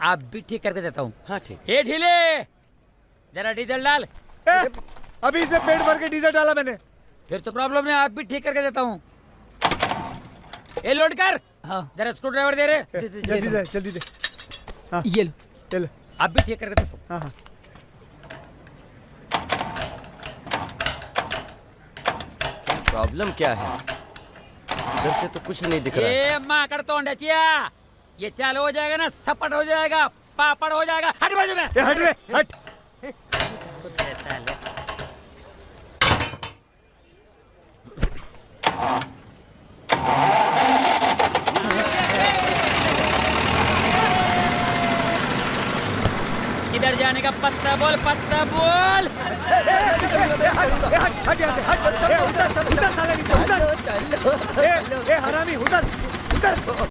आप भी ठीक करके देता हूँ। हाँ ठीक। ए ढीले, जरा डीजल डाल। अभी इसमें पेट भर के डीजल डाला मैंने। फिर तो प्रॉब्लम नहीं, आप भी ठीक करके देता हूँ। ए लोड कर। हाँ जरा स्क्रू ड्राइवर दे रहे। जल्दी दे, जल्दी दे। हाँ ये लो। चल। आप भी ठीक करके देता हूँ। हाँ हाँ प्रॉब्लम क्या है? इधर से तो कुछ नहीं दिख रहा है। ये माकड़ तो अंडचिया, ये चालू हो जाएगा ना, सपट हो जाएगा, पापड़ हो जाएगा। हट बाजू में। हट रे हट। किधर जाने का पत्ता बोल, पत्ता बोल। हट यहाँ से हट। उधर साले नीचे उधर। चलो हरामी उधर उधर।